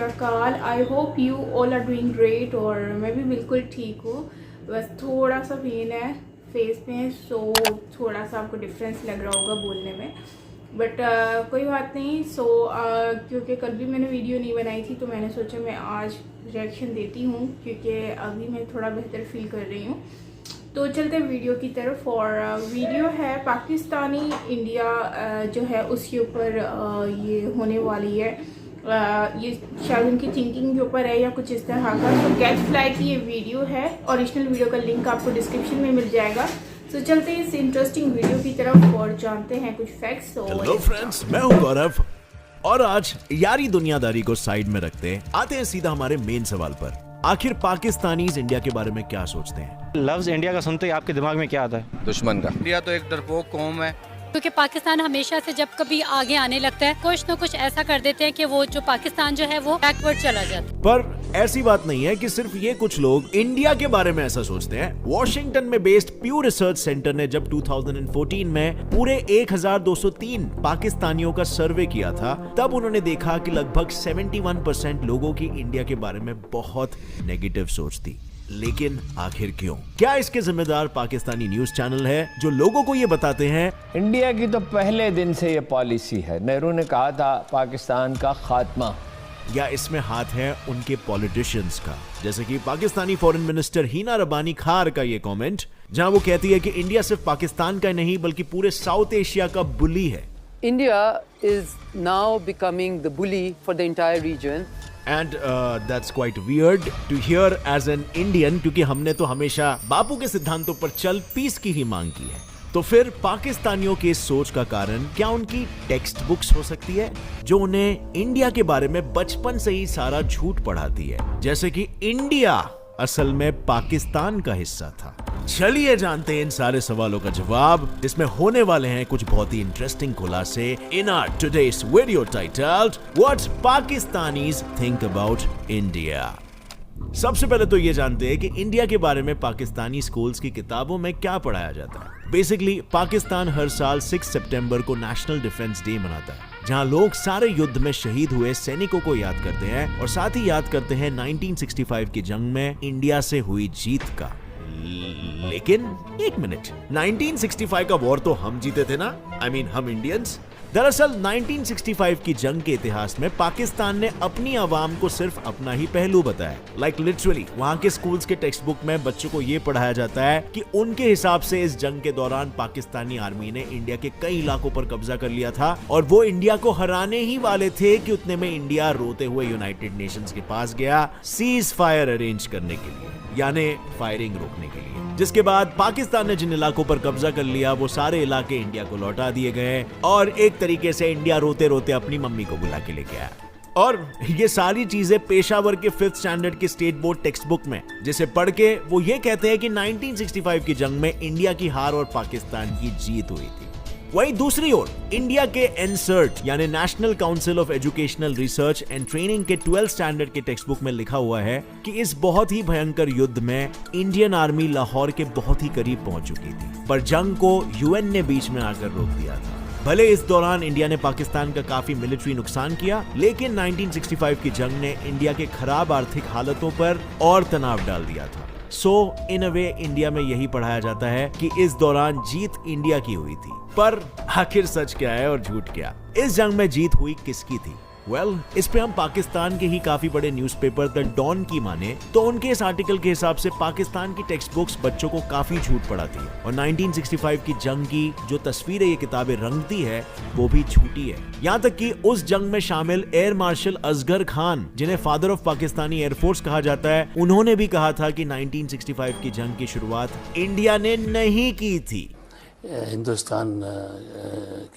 अकाल। I hope you all are doing great. और मैं भी बिल्कुल ठीक हूँ, बस थोड़ा सा पेन है फेस में, सो थोड़ा सा आपको डिफरेंस लग रहा होगा बोलने में, बट कोई बात नहीं। क्योंकि कल भी मैंने वीडियो नहीं बनाई थी तो मैंने सोचा मैं आज रिएक्शन देती हूँ, क्योंकि अभी मैं थोड़ा बेहतर फील कर रही हूँ। तो चलते हैं वीडियो की तरफ। और वीडियो है पाकिस्तानी इंडिया जो है उसके ऊपर ये होने वाली है। ये शायद उनकी थिंकिंग के ऊपर है या कुछ इस तरह का। तो कैच फ्लाई की ये वीडियो है, ओरिजिनल वीडियो का लिंक आपको डिस्क्रिप्शन में मिल जाएगा। तो चलते हैं इस इंटरेस्टिंग वीडियो की तरफ और जानते हैं कुछ फैक्ट्स। हेलो फ्रेंड्स, मैं हूं गौरव और आज यारी दुनियादारी को साइड में रखते आते हैं सीधा हमारे मेन सवाल पर। आखिर पाकिस्तानीज इंडिया के बारे में क्या सोचते हैं? लफ्ज इंडिया का सुनते ही आपके दिमाग में क्या आता है? दुश्मन का। इंडिया तो एक डरपोक कौम है, क्योंकि पाकिस्तान हमेशा से जब कभी आगे आने लगता है कुछ न कुछ ऐसा कर देते हैं कि वो जो पाकिस्तान जो है वो बैकवर्ड चला जाता है। पर ऐसी बात नहीं है कि सिर्फ ये कुछ लोग इंडिया के बारे में ऐसा सोचते हैं। वॉशिंगटन में बेस्ड प्यू रिसर्च सेंटर ने जब 2014 में पूरे 1203 पाकिस्तानियों का सर्वे किया था, तब उन्होंने देखा कि लगभग 71% लोगों की इंडिया के बारे में बहुत नेगेटिव सोच थी। लेकिन आखिर क्यों? क्या इसके जिम्मेदार पाकिस्तानी न्यूज चैनल है जो लोगों को ये बताते हैं इंडिया की तो पहले दिन से ये पॉलिसी है। नेहरू ने कहा था पाकिस्तान का खात्मा, या इसमें हाथ है उनके पॉलिटिशियंस का? जैसे कि पाकिस्तानी फॉरेन मिनिस्टर हिना रबानी खार का ये कमेंट, जहां वो कहती है कि इंडिया सिर्फ पाकिस्तान का नहीं बल्कि पूरे साउथ एशिया का बुली है। India is now becoming the bully for the entire region. And that's quite weird to hear as an Indian, क्योंकि हमने तो हमेशा बापू के सिद्धांतों पर चल पीस की ही मांग की है। तो फिर पाकिस्तानियों के इस सोच का कारण क्या उनकी टेक्स्ट बुक्स हो सकती है जो उन्हें इंडिया के बारे में बचपन से ही सारा झूठ पढ़ाती है, जैसे कि इंडिया असल में पाकिस्तान का हिस्सा था। चलिए जानते हैं इन सारे सवालों का जवाब, जिसमें होने वाले हैं कुछ बहुत ही इंटरेस्टिंग खुलासे in our today's video titled what Pakistanis think about India. सबसे पहले तो ये जानते हैं कि इंडिया के बारे में पाकिस्तानी स्कूल्स की किताबों में क्या पढ़ाया जाता है। बेसिकली पाकिस्तान हर साल 6 सितंबर को नेशनल डिफेंस डे मनाता है, जहां लोग सारे युद्ध में शहीद हुए सैनिकों को याद करते हैं और साथ ही याद करते हैं 1965 की जंग में इंडिया से हुई जीत का। लेकिन एक मिनट, 1965 का वॉर तो हम जीते थे ना? I mean, हम इंडियंस। दरअसल 1965 की जंग के इतिहास में पाकिस्तान ने अपनी आवाम को सिर्फ अपना ही पहलू बताया। लाइक लिटरली वहां के स्कूल्स के टेक्स्ट बुक में बच्चों को ये पढ़ाया जाता है कि उनके हिसाब से इस जंग के दौरान पाकिस्तानी आर्मी ने इंडिया के कई इलाकों पर कब्जा कर लिया था और वो इंडिया को हराने ही वाले थे कि उतने में इंडिया रोते हुए यूनाइटेड नेशंस के पास गया सीज फायर अरेंज करने के लिए, यानी फायरिंग रोकने के लिए। जिसके बाद पाकिस्तान ने जिन इलाकों पर कब्जा कर लिया वो सारे इलाके इंडिया को लौटा दिए गए और एक तरीके से इंडिया रोते रोते अपनी मम्मी को बुला के लेके आया। और ये सारी चीजें पेशावर के 5th स्टैंडर्ड के स्टेट बोर्ड टेक्स्ट बुक में, जिसे पढ़ के वो ये कहते हैं कि 1965 की जंग में इंडिया की हार और पाकिस्तान की जीत हुई थी। वहीं दूसरी ओर इंडिया के एनसर्ट यानी national council of educational research and training के 12th स्टैंडर्ड के टेक्स्ट बुक में लिखा हुआ है कि इस बहुत ही भयंकर युद्ध में इंडियन आर्मी लाहौर के बहुत ही करीब पहुंच चुकी थी, पर जंग को यूएन ने बीच में आकर रोक दिया था। भले इस दौरान इंडिया ने पाकिस्तान का काफी मिलिट्री नुकसान किया, लेकिन 1965 की जंग ने इंडिया के खराब आर्थिक हालतों पर और तनाव डाल दिया था। सो इन अ वे इंडिया में यही पढ़ाया जाता है कि इस दौरान जीत इंडिया की हुई थी। पर आखिर सच क्या है और झूठ क्या? इस जंग में जीत हुई किसकी थी? वेल, इस पे हम पाकिस्तान के ही काफी बड़े न्यूज़पेपर द डॉन की माने तो उनके इस आर्टिकल के हिसाब से पाकिस्तान की टेक्स्ट बुक्स बच्चों को काफी झूठ पढ़ाती है और 1965 की जंग की जो तस्वीरें ये किताबें रंगती है वो भी झूठी है। यहाँ तक कि उस जंग में शामिल एयर मार्शल असगर खान, जिन्हें फादर ऑफ पाकिस्तानी एयरफोर्स कहा जाता है, उन्होंने भी कहा था कि 1965 की जंग की शुरुआत इंडिया ने नहीं की थी। हिंदुस्तान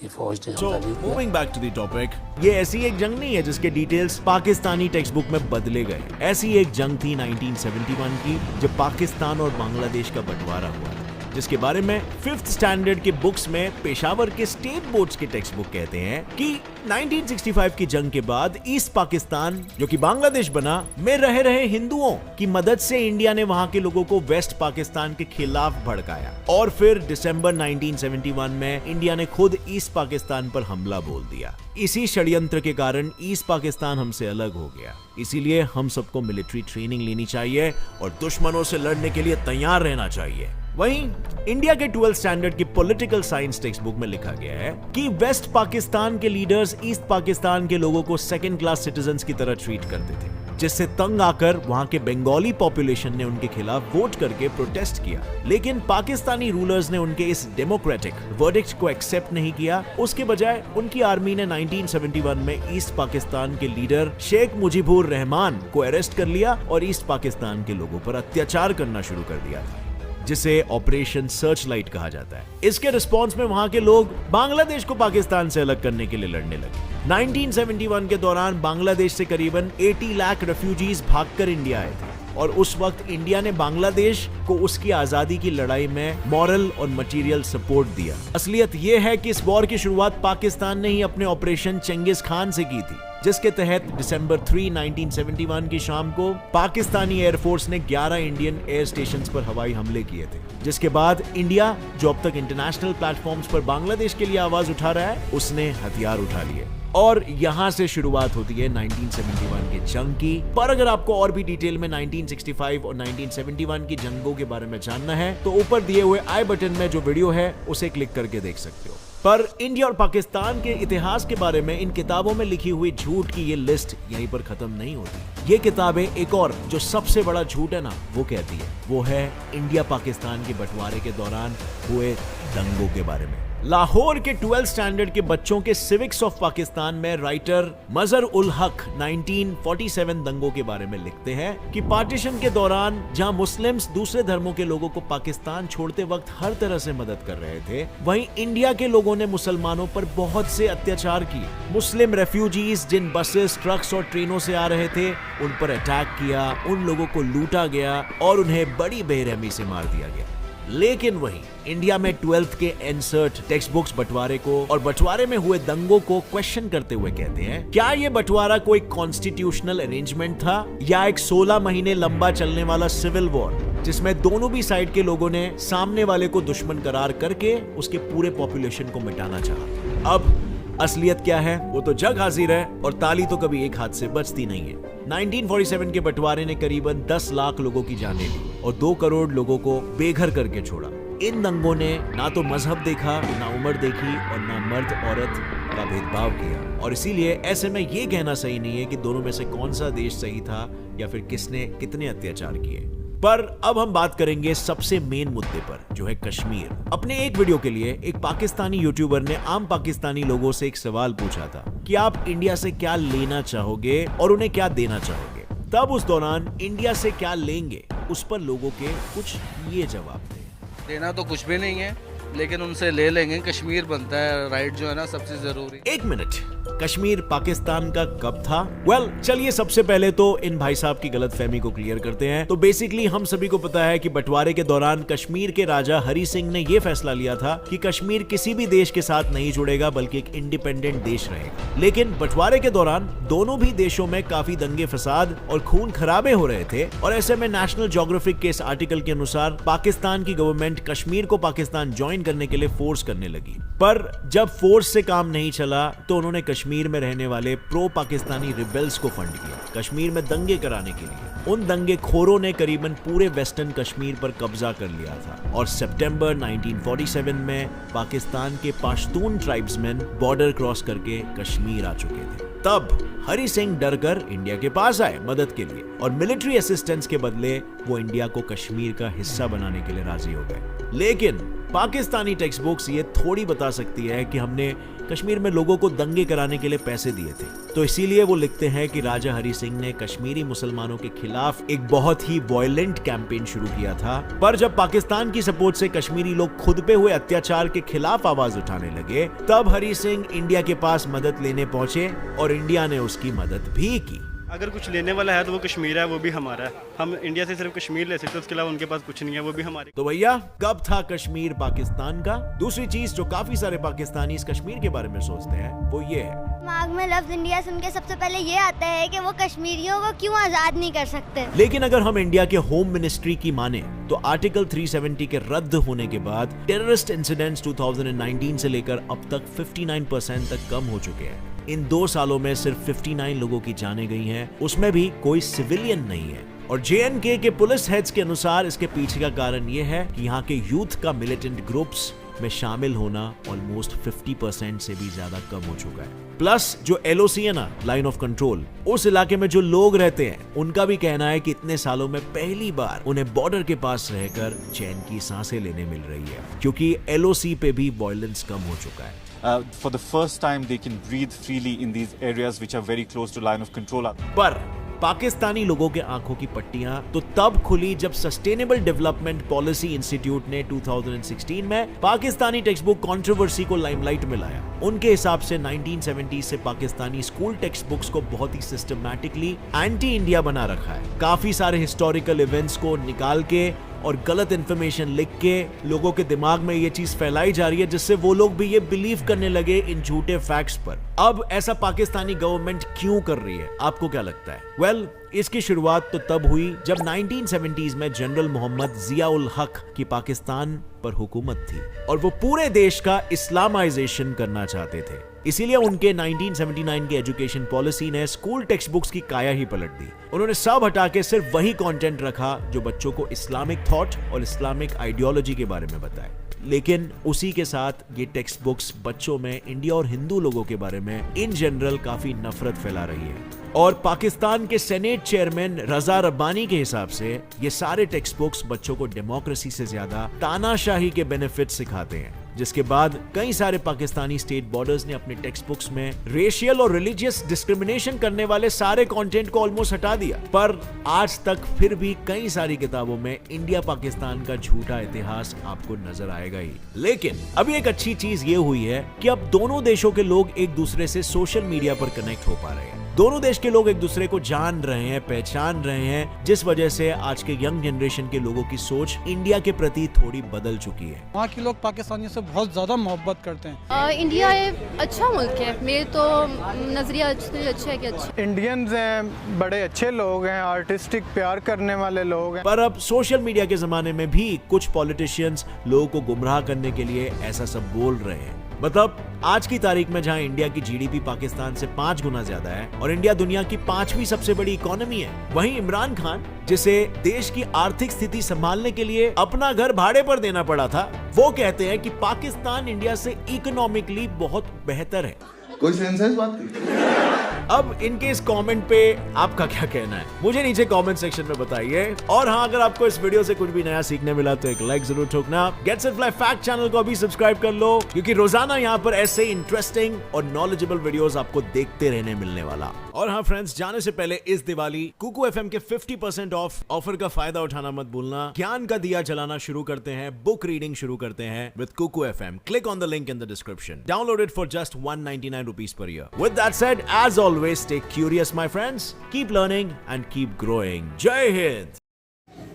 की फौज ने हमला नहीं किया। Moving back to the topic, ये ऐसी एक जंग नहीं है जिसके डिटेल्स पाकिस्तानी टेक्स्ट बुक में बदले गए। ऐसी एक जंग थी 1971 की जब पाकिस्तान और बांग्लादेश का बंटवारा हुआ, जिसके बारे में 5th स्टैंडर्ड के बुक्स में पेशावर के स्टेट बोर्ड्स के टेक्स्ट बुक कहते हैं कि 1965 की जंग के बाद ईस्ट पाकिस्तान, जो कि बांग्लादेश बना, में रह रहे हिंदुओं की मदद से इंडिया ने वहां के लोगों को वेस्ट पाकिस्तान के खिलाफ भड़काया और फिर दिसंबर 1971 में इंडिया ने खुद ईस्ट पाकिस्तान पर हमला बोल दिया। इसी षड्यंत्र के कारण ईस्ट पाकिस्तान हमसे अलग हो गया। इसीलिए हम सबको मिलिट्री ट्रेनिंग लेनी चाहिए और दुश्मनों से लड़ने के लिए तैयार रहना चाहिए। वहीं इंडिया के 12th स्टैंडर्ड की पॉलिटिकल साइंस टेक्स्ट बुक में लिखा गया है कि वेस्ट पाकिस्तान के लीडर्स ईस्ट पाकिस्तान के लोगों को सेकंड क्लास सिटीजन्स की तरह ट्रीट करते थे, जिससे तंग आकर वहां के बंगाली पॉपुलेशन ने उनके खिलाफ वोट करके प्रोटेस्ट किया। लेकिन पाकिस्तानी रूलर्स ने उनके इस डेमोक्रेटिक वर्डिक्ट को एक्सेप्ट नहीं किया। उसके बजाय उनकी आर्मी ने 1971 में ईस्ट पाकिस्तान के लीडर शेख मुजीबुर रहमान को अरेस्ट कर लिया और ईस्ट पाकिस्तान के लोगों पर अत्याचार करना शुरू कर दिया था, जिसे ऑपरेशन सर्च लाइट कहा जाता है। इसके रिस्पॉन्स में वहां के लोग बांग्लादेश को पाकिस्तान से अलग करने के लिए लड़ने लगे। 1971 के दौरान बांग्लादेश से करीबन 80 लाख रेफ्यूजीज भागकर इंडिया आए थे और उस वक्त इंडिया ने बांग्लादेश को उसकी आजादी की लड़ाई में मॉरल और मटेरियल सपोर्ट दिया। असलियत यह है कि इस वॉर की शुरुआत पाकिस्तान ने ही अपने ऑपरेशन चंगेज खान से की थी, जिसके तहत दिसंबर 3, 1971 की शाम को पाकिस्तानी एयरफोर्स ने 11 इंडियन एयर स्टेशंस पर हवाई हमले किए थे। जिसके बाद इंडिया, जो अब तक इंटरनेशनल प्लेटफॉर्म्स पर बांग्लादेश के लिए आवाज उठा रहा है, उसने हथियार उठा लिए और यहां से शुरुआत होती है 1971 के जंग की। पर अगर आपको और भी डिटेल में 1965 और 1971 की जंगों के बारे में जानना है तो ऊपर दिए हुए आई बटन में जो वीडियो है उसे क्लिक करके देख सकते हो। पर इंडिया और पाकिस्तान के इतिहास के बारे में इन किताबों में लिखी हुई झूठ की ये लिस्ट यहीं पर खत्म नहीं होती। ये किताबें एक और जो सबसे बड़ा झूठ है ना, वो कहती है, वो है इंडिया पाकिस्तान के बंटवारे के दौरान हुए दंगों के बारे में। लाहौर के 12th स्टैंडर्ड के बच्चों के सिविक्स ऑफ पाकिस्तान में राइटर मजहर उल हक 1947 दंगों के बारे में लिखते हैं कि पार्टीशन के दौरान जहां मुस्लिम्स दूसरे धर्मों के लोगों को पाकिस्तान छोड़ते वक्त हर तरह से मदद कर रहे थे, वहीं इंडिया के लोगों ने मुसलमानों पर बहुत से अत्याचार किए। मुस्लिम रेफ्यूजीज जिन बसेस, ट्रक्स और ट्रेनों से आ रहे थे, उन पर अटैक किया, उन लोगों को लूटा गया और उन्हें बड़ी बेरहमी से मार दिया गया। लेकिन वहीं इंडिया में 12th के एनसर्ट टेक्स्ट बुक्स बंटवारे को और बंटवारे में हुए दंगों को क्वेश्चन करते हुए कहते हैं, क्या ये बंटवारा कोई कॉन्स्टिट्यूशनल अरेंजमेंट था या एक 16 महीने लंबा चलने वाला सिविल वॉर, जिसमें दोनों भी साइड के लोगों ने सामने वाले को दुश्मन करार करके उसके पूरे पॉपुलेशन को मिटाना चाहा। अब असलियत क्या है वो तो जग हाजिर है और ताली तो कभी एक हाथ से बचती नहीं है। 1947 के बंटवारे ने करीबन 10 लाख लोगों की जानें ली और 2 करोड़ लोगों को बेघर करके छोड़ा। इन दंगों ने ना तो मजहब देखा, ना उम्र देखी और ना मर्द औरत का भेदभाव किया, और इसीलिए ऐसे में ये कहना सही नहीं है कि दोनों में से कौन सा देश सही था या फिर किसने कितने अत्याचार किए। पर अब हम बात करेंगे सबसे मेन मुद्दे पर, जो है कश्मीर। अपने एक वीडियो के लिए एक पाकिस्तानी यूट्यूबर ने आम पाकिस्तानी लोगों से एक सवाल पूछा था कि आप इंडिया से क्या लेना चाहोगे और उन्हें क्या देना चाहोगे। तब उस दौरान इंडिया से क्या लेंगे उस पर लोगों के कुछ ये जवाब थे। देना तो कुछ भी नहीं है, लेकिन उनसे ले लेंगे। कश्मीर बनता है, राइट जो है ना सबसे जरूरी। एक मिनट, कश्मीर पाकिस्तान का कब था? वेल, चलिए सबसे पहले तो इन भाई साहब की गलतफहमी को क्लियर करते हैं। तो बेसिकली हम सभी को पता है कि बंटवारे के दौरान कश्मीर के राजा हरि सिंह ने यह फैसला लिया था कि कश्मीर किसी भी देश के साथ नहीं जुड़ेगा बल्कि एक इंडिपेंडेंट देश रहेगा। लेकिन बंटवारे के दौरान दोनों भी देशों में काफी दंगे फसाद और खून खराबे हो रहे थे, और ऐसे में नेशनल ज्योग्राफिक के इस आर्टिकल के अनुसार पाकिस्तान की गवर्नमेंट कश्मीर को पाकिस्तान ज्वाइन करने के लिए फोर्स करने लगी। पर जब फोर्स से काम नहीं चला तो उन्होंने कश्मीर में रहने वाले प्रो पाकिस्तानी रिबेल्स को फंड किया कश्मीर में दंगे कराने के लिए। उन दंगे खोरों ने करीबन पूरे वेस्टर्न कश्मीर पर कब्जा कर लिया था और सितंबर 1947 में पाकिस्तान के पश्तून ट्राइब्समैन बॉर्डर क्रॉस करके कश्मीर आ चुके थे। तब हरि सिंह डरकर इंडिया के पास आए मदद के लिए, और मिलिट्री असिस्टेंस के बदले वो इंडिया को कश्मीर का हिस्सा बनाने के लिए राजी हो गए। लेकिन पाकिस्तानी टेक्स्ट बुक्स ये थोड़ी बता सकती है कि हमने कश्मीर में लोगों को दंगे कराने के लिए पैसे दिए थे, तो इसीलिए वो लिखते हैं कि राजा हरि सिंह ने कश्मीरी मुसलमानों के खिलाफ एक बहुत ही वायलेंट कैंपेन शुरू किया था। पर जब पाकिस्तान की सपोर्ट से कश्मीरी लोग खुद पे हुए अत्याचार के खिलाफ आवाज उठाने लगे, तब हरि सिंह इंडिया के पास मदद लेने पहुंचे और इंडिया ने उसकी मदद भी की। अगर कुछ लेने वाला है तो वो कश्मीर है, वो भी हमारा है। हम इंडिया से सिर्फ कश्मीर ले सकते हैं, उसके अलावा उनके पास कुछ नहीं है, वो भी हमारे। तो भैया कब था कश्मीर पाकिस्तान का? दूसरी चीज जो काफी सारे पाकिस्तानी इस कश्मीर के बारे में सोचते हैं वो ये है, दिमाग में लफ्ज इंडिया सुन के सबसे पहले ये आता है कि वो कश्मीरियों को क्यों आजाद नहीं कर सकते। लेकिन अगर हम इंडिया के होम मिनिस्ट्री की माने तो आर्टिकल 370 के रद्द होने के बाद टेररिस्ट इंसिडेंट्स 2019 से लेकर अब तक 59% तक कम हो चुके हैं। इन 2 सालों में सिर्फ 59 लोगों की जानें गई हैं, उसमें भी कोई सिविलियन नहीं है। और JNK के पुलिस हेड्स के अनुसार इसके पीछे का कारण ये है कि यहाँ के यूथ का मिलिटेंट ग्रुप्स में शामिल होना ऑलमोस्ट 50% से भी ज्यादा कम हो चुका है। प्लस जो LOC है ना, लाइन ऑफ कंट्रोल, उस इलाके में जो लोग रहते हैं उनका भी कहना है कि इतने सालों में पहली बार उन्हें बॉर्डर के पास रहकर चैन की सांसें लेने मिल रही है, क्योंकि LOC पे भी वायलेंस कम हो चुका है। For the first time they can breathe freely in these areas which are very close to line of control. पर पाकिस्तानी लोगों के आंखों की पट्टियां तो तब खुली जब सस्टेनेबल डेवलपमेंट पॉलिसी इंस्टीट्यूट ने 2016 में पाकिस्तानी टेक्स्ट बुक कंट्रोवर्सी को लाइमलाइट में लाया। उनके हिसाब से 1970 से पाकिस्तानी स्कूल टेक्स्ट बुक्स को बहुत ही सिस्टमैटिकली एंटी इंडिया बना रखा है। काफी सारे हिस्टोरिकल इवेंट्स को निकाल के और गलत इंफॉर्मेशन लिख के लोगों के दिमाग में ये चीज फैलाई जा रही है, जिससे वो लोग भी ये बिलीव करने लगे इन झूठे फैक्ट्स पर। अब ऐसा पाकिस्तानी गवर्नमेंट क्यों कर रही है, आपको क्या लगता है? वेल, इसकी शुरुआत तो तब हुई जब 1970s में जनरल मोहम्मद जिया उल हक की पाकिस्तान पर हुकूमत थी और वो पूरे देश का इस्लामाइजेशन करना चाहते थे। इसीलिए उनके 1979 की एजुकेशन पॉलिसी ने स्कूल टेक्स्ट बुक्स की काया ही पलट दी। उन्होंने सब हटा के सिर्फ वही कंटेंट रखा जो बच्चों को इस्लामिक थॉट और इस्लामिक आइडियोलॉजी के बारे में बताए। लेकिन उसी के साथ ये टेक्स्ट बुक्स बच्चों में इंडिया और हिंदू लोगों के बारे में इन जनरल काफी नफरत फैला रही है। और पाकिस्तान के सेनेट चेयरमैन रजा रब्बानी के हिसाब से ये सारे टेक्स्ट बुक्स बच्चों को डेमोक्रेसी से ज्यादा तानाशाही के बेनिफिट सिखाते हैं, जिसके बाद कई सारे पाकिस्तानी स्टेट बॉर्डर्स ने अपने टेक्स्ट बुक्स में रेशियल और रिलीजियस डिस्क्रिमिनेशन करने वाले सारे कंटेंट को ऑलमोस्ट हटा दिया। पर आज तक फिर भी कई सारी किताबों में इंडिया पाकिस्तान का झूठा इतिहास आपको नजर आएगा ही। लेकिन अभी एक अच्छी चीज ये हुई है कि अब दोनों देशों के लोग एक दूसरे से सोशल मीडिया पर कनेक्ट हो पा रहे हैं। दोनों देश के लोग एक दूसरे को जान रहे हैं, पहचान रहे हैं, जिस वजह से आज के यंग जनरेशन के लोगों की सोच इंडिया के प्रति थोड़ी बदल चुकी है। वहाँ के लोग पाकिस्तानियों से बहुत ज्यादा मोहब्बत करते हैं। इंडिया अच्छा मुल्क है, मेरे तो नजरिया अच्छा है कि अच्छा। इंडियंस हैं, बड़े अच्छे लोग हैं, आर्टिस्टिक प्यार करने वाले लोग हैं। पर अब सोशल मीडिया के जमाने में भी कुछ पॉलिटिशियंस लोगों को गुमराह करने के लिए ऐसा सब बोल रहे हैं। मतलब आज की तारीख में जहां इंडिया की GDP पाकिस्तान से 5 गुना ज्यादा है और इंडिया दुनिया की 5वीं सबसे बड़ी इकोनॉमी है, वहीं इमरान खान, जिसे देश की आर्थिक स्थिति संभालने के लिए अपना घर भाड़े पर देना पड़ा था, वो कहते हैं कि पाकिस्तान इंडिया से इकोनॉमिकली बहुत बेहतर है। कोई सेंस है इस बात की? अब इनके इस कमेंट पे आपका क्या कहना है, मुझे नीचे कमेंट सेक्शन में बताइए। और हाँ, अगर आपको इस वीडियो से कुछ भी नया सीखने मिला तो एक लाइक जरूर ठोकना। Get set fly fact channel को अभी सब्सक्राइब कर लो, क्योंकि रोजाना यहाँ पर ऐसे इंटरेस्टिंग और नॉलेजेबल वीडियोस आपको देखते रहने मिलने वाला। और हाँ फ्रेंड्स, जाने से पहले इस दिवाली कुकू FM के 50% ऑफ ऑफर का फायदा उठाना मत भूलना। ज्ञान का दिया जलाना शुरू करते हैं, बुक रीडिंग शुरू करते हैं with Kuku FM। Click on the link in the description. Download it for just 199 rupees per year. With that said, as always, stay curious, my friends. Keep learning and keep growing. Jai Hind.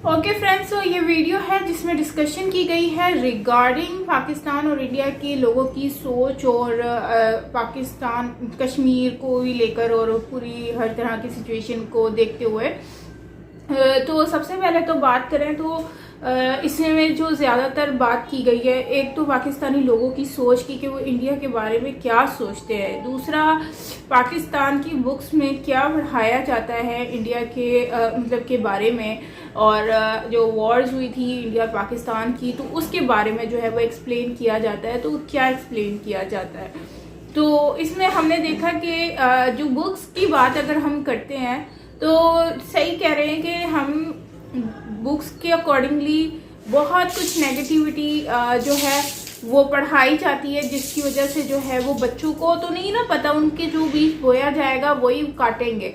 Okay friends, तो ये video है जिसमें discussion की गई है regarding Pakistan और India के लोगों की सोच और पाकिस्तान कश्मीर को भी लेकर और पूरी हर तरह की सिचुएशन को देखते हुए। तो सबसे पहले तो बात करें तो इसमें जो ज़्यादातर बात की गई है, एक तो पाकिस्तानी लोगों की सोच की कि वो इंडिया के बारे में क्या सोचते हैं, दूसरा पाकिस्तान की बुक्स में क्या पढ़ाया जाता है इंडिया के मतलब के बारे में, और जो वॉर्स हुई थी इंडिया पाकिस्तान की तो उसके बारे में जो है वो एक्सप्लेन किया जाता है। तो क्या एक्सप्लेन किया जाता है, तो इसमें हमने देखा कि जो बुक्स की बात अगर हम करते हैं तो सही कह रहे हैं कि हम बुक्स के अकॉर्डिंगली बहुत कुछ नेगेटिविटी जो है वो पढ़ाई जाती है, जिसकी वजह से जो है वो बच्चों को तो नहीं ना पता, उनके जो बीज बोया जाएगा वही काटेंगे।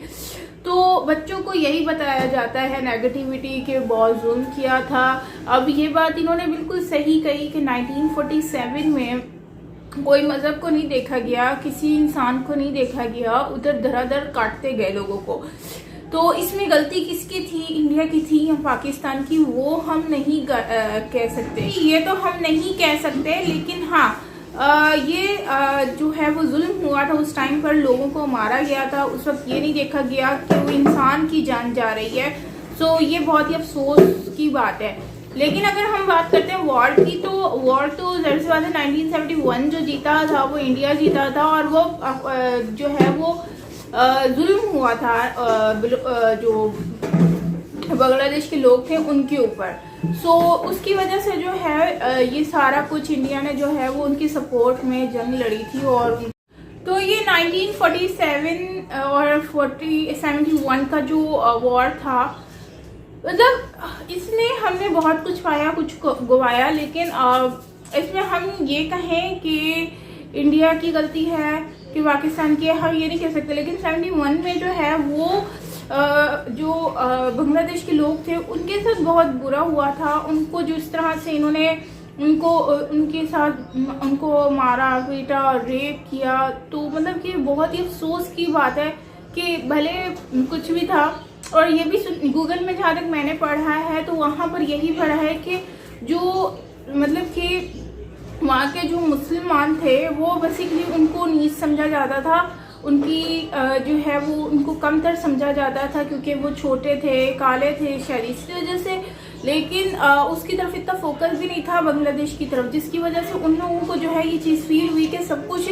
तो बच्चों को यही बताया जाता है नेगेटिविटी के बहुत जुल्म किया था। अब ये बात इन्होंने बिल्कुल सही कही कि 1947 में कोई मज़हब को नहीं देखा गया, किसी इंसान को नहीं देखा गया, उधर धराधर काटते गए लोगों को। तो इसमें गलती किसकी थी, इंडिया की थी या पाकिस्तान की, वो हम नहीं कह सकते, ये तो हम नहीं कह सकते। लेकिन हाँ ये जो है वो जुल्म हुआ था, उस टाइम पर लोगों को मारा गया था, उस वक्त ये नहीं देखा गया कि वो इंसान की जान जा रही है। सो ये बहुत ही अफसोस की बात है। लेकिन अगर हम बात करते हैं वॉर की, तो वॉर तो ज़ाहिर सी बात है 1971 जो जीता था वो इंडिया जीता था, और वो जो है वो जुल्म हुआ था जो बांग्लादेश के लोग थे उनके ऊपर। सो उसकी वजह से जो है ये सारा कुछ इंडिया ने जो है वो उनकी सपोर्ट में जंग लड़ी थी। और तो ये 1947 और 71 का जो वॉर था, मतलब इसमें हमने बहुत कुछ पाया, कुछ गवाया। लेकिन इसमें हम ये कहें कि इंडिया की गलती है कि पाकिस्तान की, हम ये नहीं कह सकते। लेकिन 71 में जो है वो जो बांग्लादेश के लोग थे उनके साथ बहुत बुरा हुआ था। उनको जो इस तरह से इन्होंने उनके साथ उनको मारा पीटा और रेप किया, तो मतलब कि बहुत ही अफसोस की बात है कि भले कुछ भी था। और ये भी गूगल में जहाँ तक मैंने पढ़ा है तो वहाँ पर यही पढ़ा है कि जो मतलब कि वहाँ के जो मुसलमान थे वो बेसिकली उनको नीच समझा जाता था, उनकी जो है वो उनको कमतर समझा जाता था क्योंकि वो छोटे थे, काले थे शायद इसी वजह से। लेकिन उसकी तरफ इतना फोकस भी नहीं था बांग्लादेश की तरफ, जिसकी वजह से उन लोगों को जो है ये चीज़ फील हुई कि सब कुछ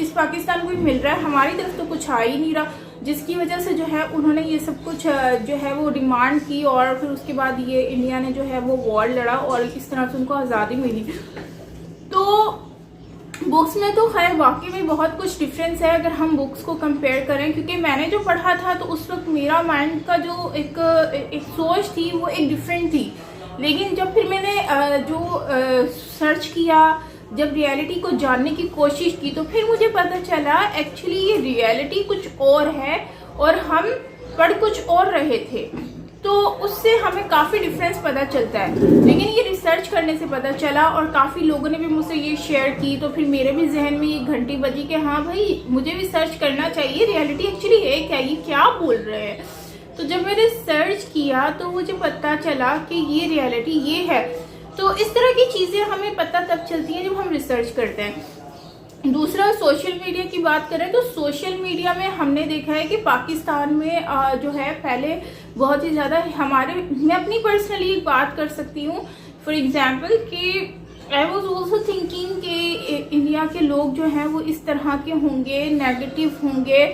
इस पाकिस्तान को ही मिल रहा है, हमारी तरफ तो कुछ आ ही नहीं रहा। जिसकी वजह से जो है उन्होंने ये सब कुछ जो है वो डिमांड की, और फिर उसके बाद ये इंडिया ने जो है वो वॉर लड़ा और इस तरह से उनको आज़ादी मिली। तो बुक्स में तो खैर वाकई में बहुत कुछ डिफरेंस है अगर हम बुक्स को कंपेयर करें, क्योंकि मैंने जो पढ़ा था तो उस वक्त मेरा माइंड का जो एक सोच थी वो एक डिफरेंट थी। लेकिन जब फिर मैंने जो सर्च किया, जब रियलिटी को जानने की कोशिश की, तो फिर मुझे पता चला एक्चुअली ये रियलिटी कुछ और है और हम पढ़ कुछ और रहे थे। तो उससे हमें काफ़ी डिफरेंस पता चलता है। लेकिन ये रिसर्च करने से पता चला और काफ़ी लोगों ने भी मुझसे ये शेयर की, तो फिर मेरे भी जहन में ये घंटी बजी कि हाँ भाई मुझे भी सर्च करना चाहिए, रियलिटी एक्चुअली है क्या, ये क्या बोल रहे हैं। तो जब मैंने सर्च किया तो मुझे पता चला कि ये रियलिटी ये है। तो इस तरह की चीज़ें हमें पता तब चलती हैं जब हम रिसर्च करते हैं। दूसरा, सोशल मीडिया की बात करें तो सोशल मीडिया में हमने देखा है कि पाकिस्तान में जो है पहले बहुत ही ज़्यादा मैं अपनी पर्सनली एक बात कर सकती हूँ फॉर एग्जांपल कि आई वाज आल्सो थिंकिंग कि इंडिया के लोग जो हैं वो इस तरह के होंगे, नेगेटिव होंगे।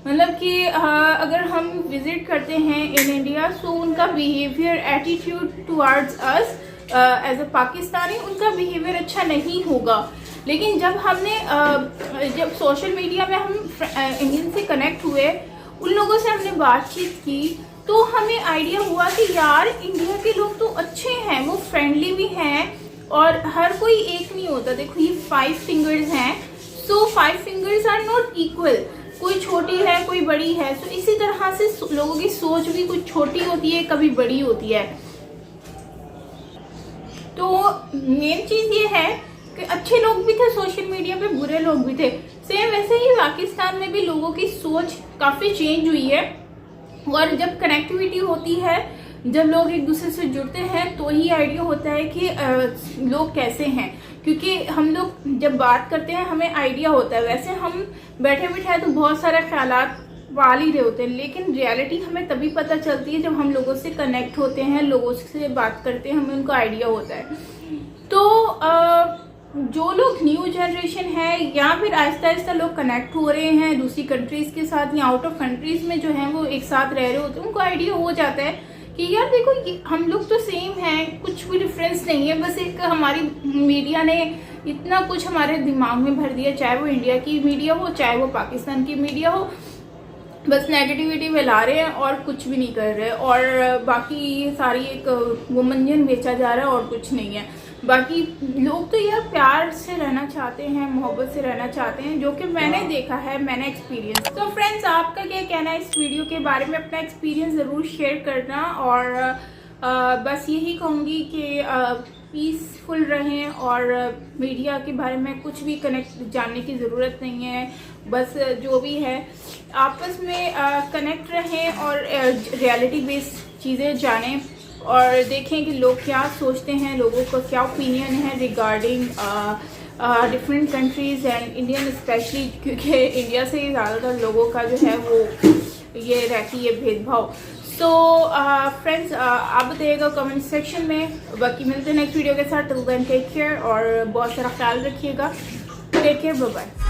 मतलब कि अगर हम विजिट करते हैं इन इंडिया सो उनका behaviour, attitude towards us as a Pakistani, उनका बिहेवियर अच्छा नहीं होगा। लेकिन जब हमने जब सोशल मीडिया में हम इंडियन से कनेक्ट हुए, उन लोगों से हमने बातचीत की, तो हमें आइडिया हुआ कि यार इंडिया के लोग तो अच्छे हैं, वो फ्रेंडली भी हैं और हर कोई एक नहीं होता। देखो ये 5 फिंगर्स हैं, सो 5 फिंगर्स आर नॉट इक्वल, कोई छोटी है कोई बड़ी है। सो इसी तरह से लोगों की सोच भी कुछ छोटी होती है, कभी बड़ी होती है। तो मेन चीज़ ये है कि अच्छे लोग भी थे सोशल मीडिया पे, बुरे लोग भी थे। सेम वैसे ही पाकिस्तान में भी लोगों की सोच काफ़ी चेंज हुई है। और जब कनेक्टिविटी होती है, जब लोग एक दूसरे से जुड़ते हैं, तो ही आइडिया होता है कि लोग कैसे हैं। क्योंकि हम लोग जब बात करते हैं हमें आइडिया होता है, वैसे हम बैठे बैठे तो बहुत सारे ख्यालात पाल ही रहे होते हैं, लेकिन रियलिटी हमें तभी पता चलती है जब हम लोगों से कनेक्ट होते हैं, लोगों से बात करते हैं, हमें उनका आइडिया होता है। तो जो लोग न्यू जनरेशन है या फिर आहिस्ता आहिस्ता लोग कनेक्ट हो रहे हैं दूसरी कंट्रीज़ के साथ या आउट ऑफ कंट्रीज़ में जो हैं वो एक साथ रह रहे होते हैं, उनको आइडिया हो जाता है कि यार देखो हम लोग तो सेम हैं, कुछ भी डिफरेंस नहीं है। बस एक हमारी मीडिया ने इतना कुछ हमारे दिमाग में भर दिया, चाहे वो इंडिया की मीडिया हो चाहे वो पाकिस्तान की मीडिया हो, बस नेगेटिविटी फैला रहे हैं और कुछ भी नहीं कर रहे। और बाकी ये सारी एक वुमंजन बेचा जा रहा है और कुछ नहीं है। बाकी लोग तो यार प्यार से रहना चाहते हैं, मोहब्बत से रहना चाहते हैं, जो कि मैंने देखा है, मैंने एक्सपीरियंस। तो फ्रेंड्स, आपका क्या कहना है इस वीडियो के बारे में? अपना एक्सपीरियंस ज़रूर शेयर करना। और बस यही कहूँगी कि पीसफुल रहें और मीडिया के बारे में कुछ भी जानने की ज़रूरत नहीं है। बस जो भी है आपस में कनेक्ट रहें और रियलिटी बेस्ड चीज़ें जानें और देखें कि लोग क्या सोचते हैं, लोगों का क्या ओपिनियन है regarding different countries and Indian specially, क्योंकि इंडिया से ज़्यादातर लोगों का जो है वो ये रहती है भेदभाव। तो फ्रेंड्स आप बताइएगा कमेंट सेक्शन में। बाकी मिलते हैं नेक्स्ट वीडियो के साथ। टिल देन टेक केयर और बहुत सारा ख्याल रखिएगा। Take care, bye bye.